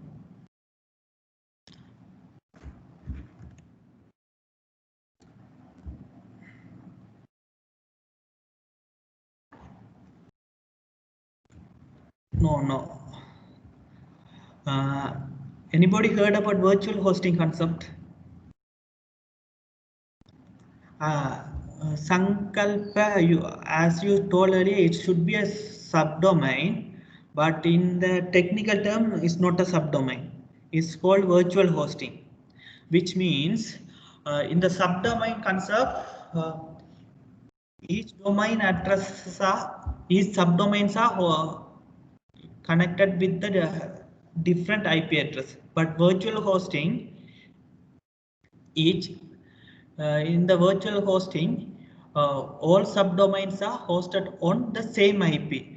No, no. Anybody heard about virtual hosting concept? Sankalpa, as you told earlier, it should be a subdomain, but in the technical term, it's not a subdomain. It's called virtual hosting, which means in the subdomain concept, each domain addresses are, each subdomains are connected with the different IP address. But virtual hosting, each in the virtual hosting, all subdomains are hosted on the same IP.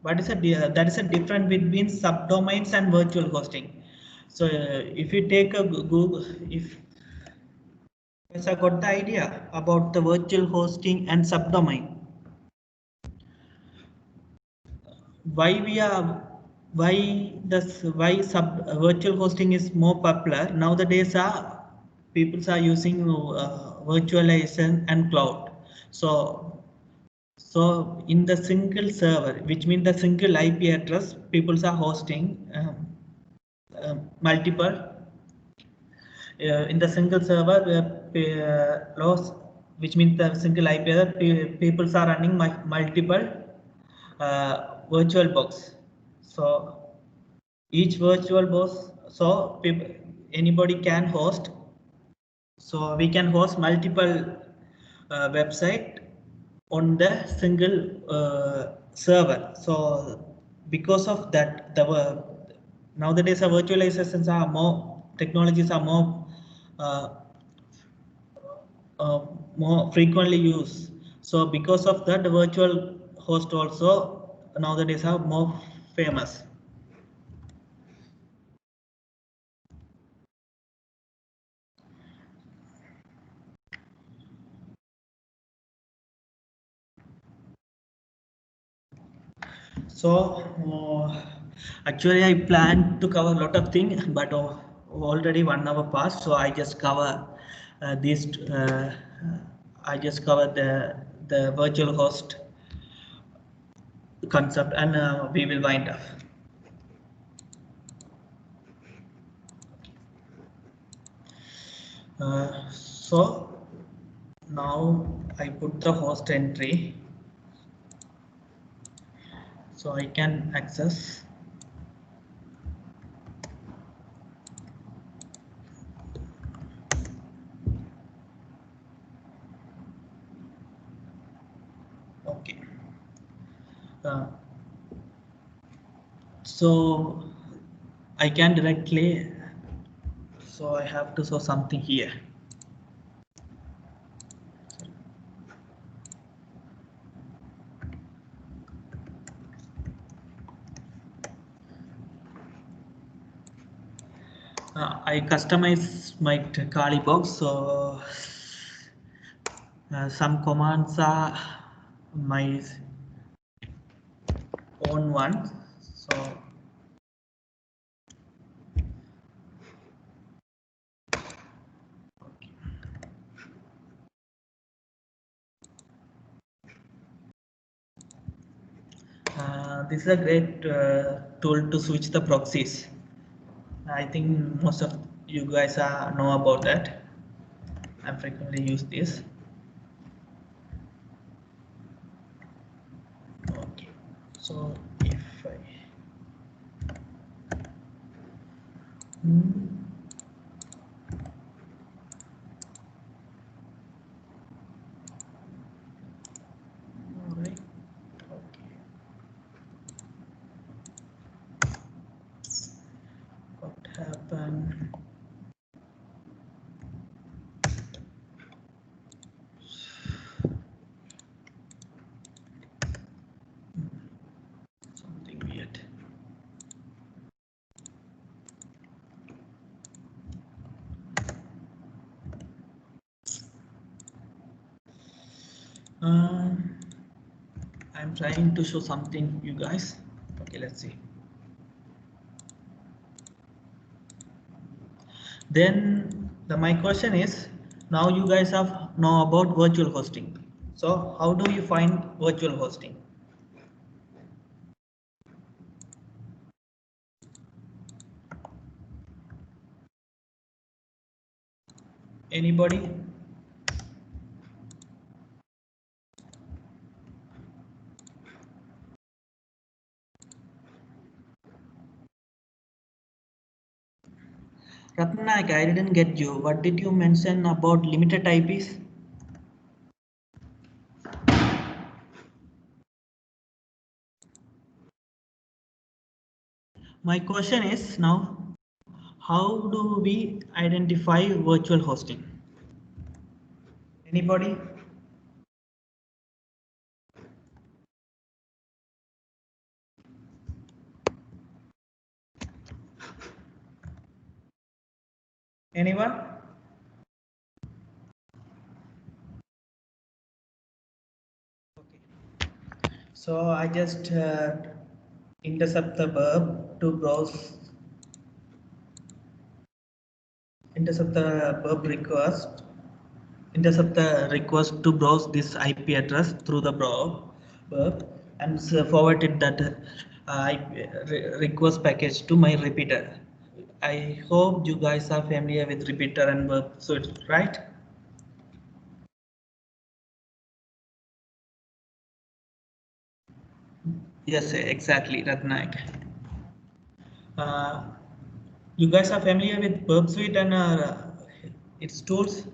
What is that is a difference between subdomains and virtual hosting. So if you take a Google, if I got the idea about the virtual hosting and subdomain, why we are why sub virtual hosting is more popular nowadays are people are using virtualization and cloud. So in the single server, which means the single IP address, people are hosting multiple in the single server loss, which means the single IP address, people are running multiple virtual box. So each virtual box, so anybody can host. So we can host multiple website on the single server. So because of that, the nowadays our virtualizations are more, technologies are uh, more frequently used. So because of that, the virtual host also nowadays are more famous. So actually I planned to cover a lot of things, but already 1 hour passed, so I just cover these. I just cover the virtual host concept, and we will wind up. So now I put the host entry, so I can access. Okay. So I can directly, so I have to show something here. I customize my Kali box, so some commands are my own one. So this is a great tool to switch the proxies. I think most of you guys know about that. I frequently use this. Okay, so if I all right, okay, what happened? Something weird. I'm trying to show something, you guys. Okay, let's see. Then my question is, now you guys have know about virtual hosting. So how do you find virtual hosting? Anybody? Ratnaik, I didn't get you. What did you mention about limited IPs? My question is now, how do we identify virtual hosting? Anybody? Anyone? Okay. So I just intercept the verb to browse, intercept the verb request, intercept the request to browse this IP address through the verb and forward it that request package to my repeater. I hope you guys are familiar with repeater and verb suite, right? Yes, exactly, Ratnaik. Uh, you guys are familiar with verb suite and its tools?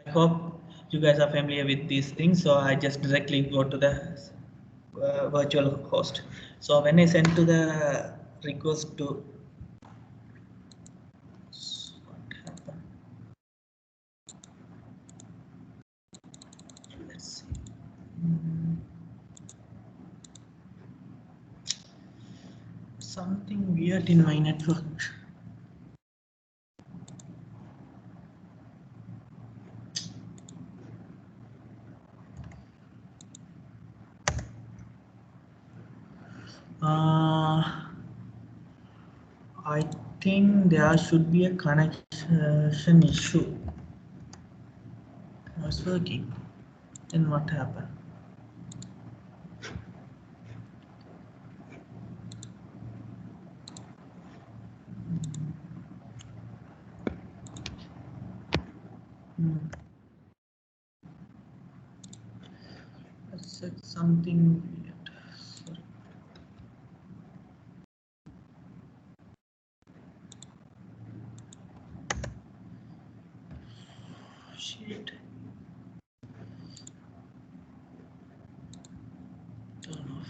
I hope you guys are familiar with these things, so I just directly go to the virtual host. So when I send to the request to what happened? Let's see. Something weird in my network. I think there should be a connection issue. It's working. Then what happened? That's something weird. Sorry. Shit. Turn off.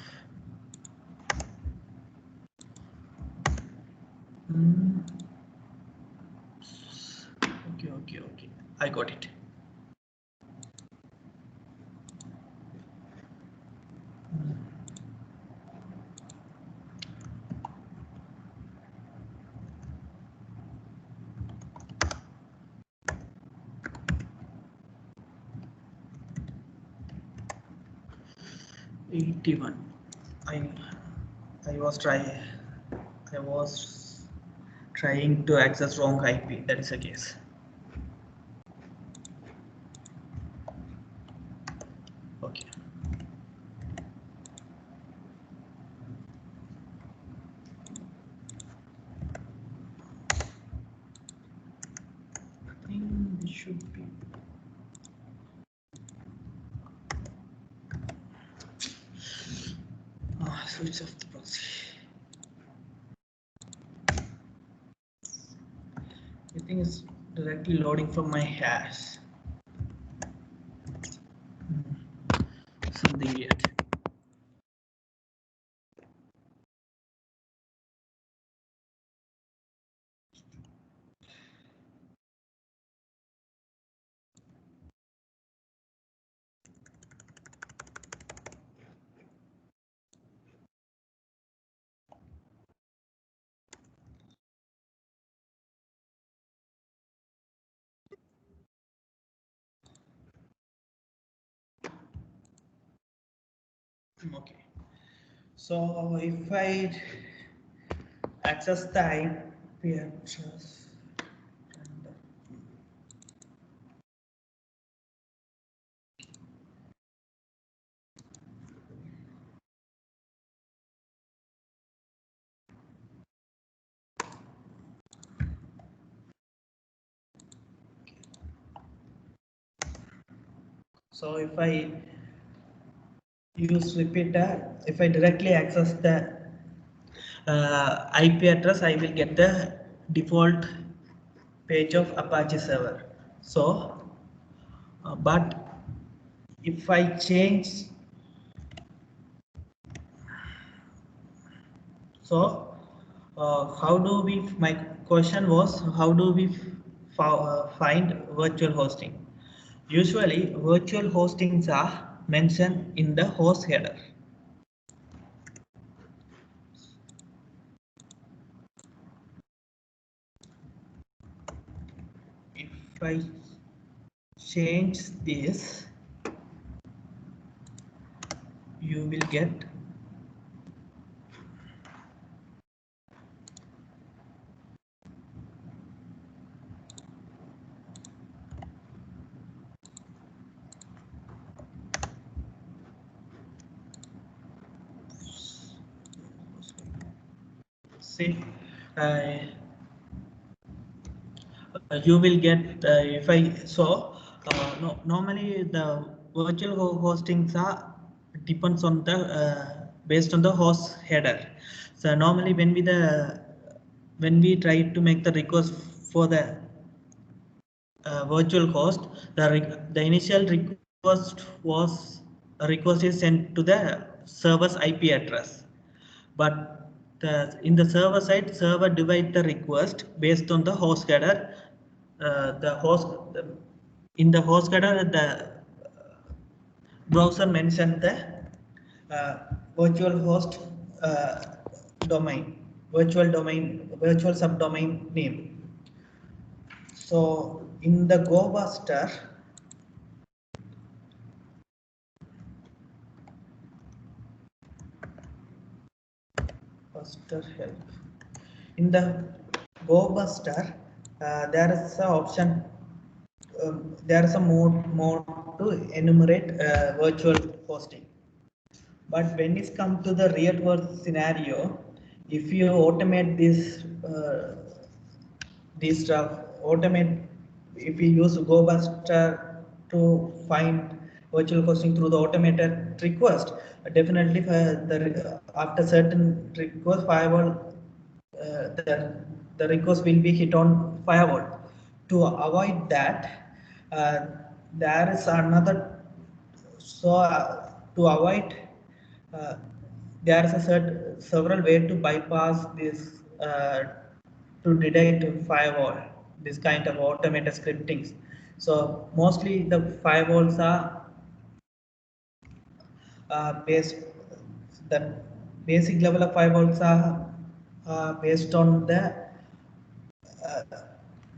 Okay. I got it. Mm. 81. I I was trying. I was trying to access wrong IP. That is the case. Okay. I think this should be. Switch off the proxy. I think it's directly loading from my hash. Something weird. Okay. So if I access the IP address, so if I use repeater, if I directly access the IP address, I will get the default page of Apache server. So, but if I change, so how do we? My question was, how do we find virtual hosting? Usually, virtual hostings are mentioned in the host header. If I change this, you will get see uh, you will get if I so no, normally the virtual hostings are depends on the based on the host header. So normally when we try to make the request for the virtual host, the initial request is sent to the server's IP address, but in the server side, server divide the request based on the host header. The host in the host header, the browser mentioned the virtual host uh, domain, virtual subdomain name. So in the GoBuster, Buster help. In the GoBuster, there is an option. There is a mode to enumerate virtual hosting. But when it's come to the real world scenario, if you automate this stuff, automate, if we use GoBuster to find virtual hosting through the automated request, definitely after certain request firewall, the request will be hit on firewall. To avoid that, uh, there is another. So to avoid, uh, there is several way to bypass this to detect firewall. This kind of automated scriptings. So mostly the firewalls are based, the basic level of firewalls are based on the uh,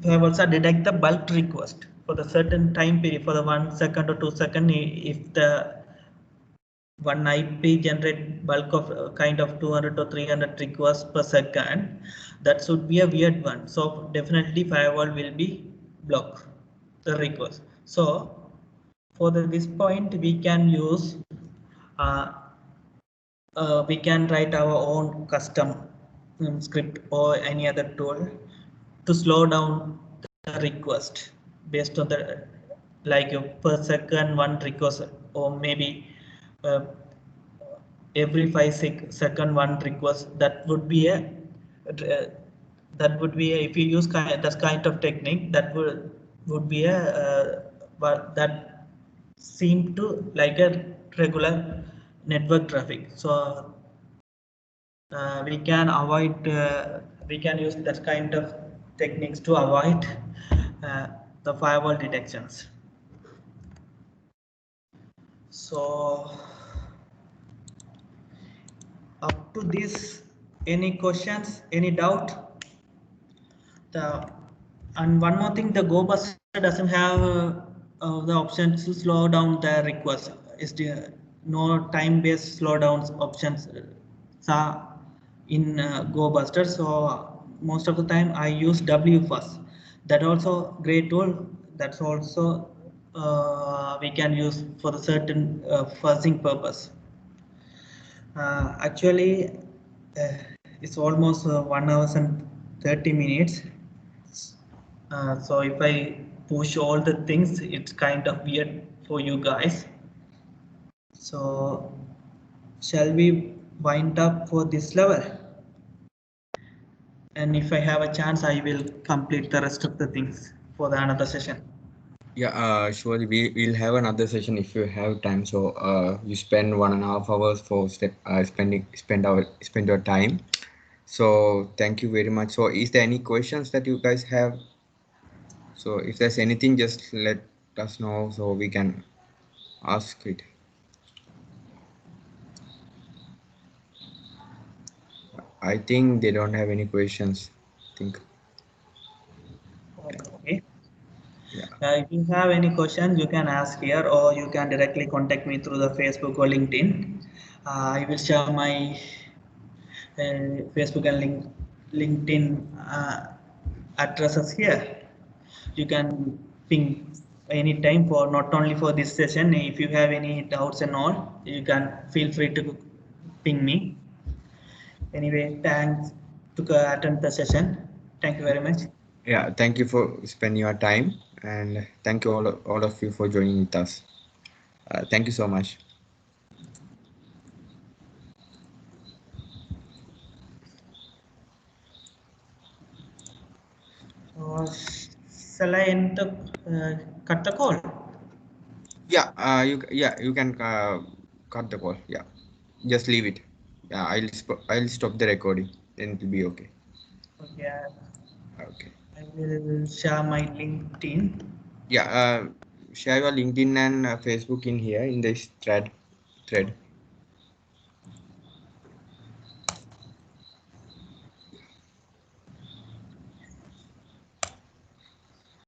firewalls are detect the bulk request for the certain time period, for the 1 second or 2 second. If the one IP generate bulk of kind of 200 to 300 requests per second, that should be a weird one. So definitely firewall will be block the request. So for this point, we can use uh, we can write our own custom script or any other tool to slow down the request based on the like per second one request, or maybe uh, every 5 second one request. That would be a if you use that kind of technique, that would be a but that seem to like a regular network traffic. So we can use that kind of techniques to avoid the firewall detections. So up to this, any questions, any doubt? The and one more thing, the GoBuster doesn't have the option to slow down the request. Is the no time-based slowdowns options in GoBuster. So most of the time I use W first. That also great tool. That's also we can use for the certain fuzzing purpose. Actually, it's almost 1 hour and 30 minutes. So if I push all the things, it's kind of weird for you guys. So shall we wind up for this level? And if I have a chance, I will complete the rest of the things for the another session. Yeah, surely we'll have another session if you have time. So you spend 1.5 hours for spend your time. So thank you very much. So is there any questions that you guys have? So if there's anything, just let us know so we can ask it. I think they don't have any questions. I think. Okay. Yeah. If you have any questions, you can ask here, or you can directly contact me through the Facebook or LinkedIn. I will share my Facebook and LinkedIn addresses here. You can ping anytime for not only for this session. If you have any doubts and all, you can feel free to ping me. Anyway, thanks to attend the session. Thank you very much. Yeah. Thank you for spending your time, and thank you all of you for joining with us. Thank you so much. Shall I end the cut the call? Yeah. You can cut the call. Yeah. Just leave it. Yeah. I'll stop the recording. Then it will be okay. Okay, Okay. I will share my LinkedIn. Yeah. Share your LinkedIn and Facebook in here in this thread.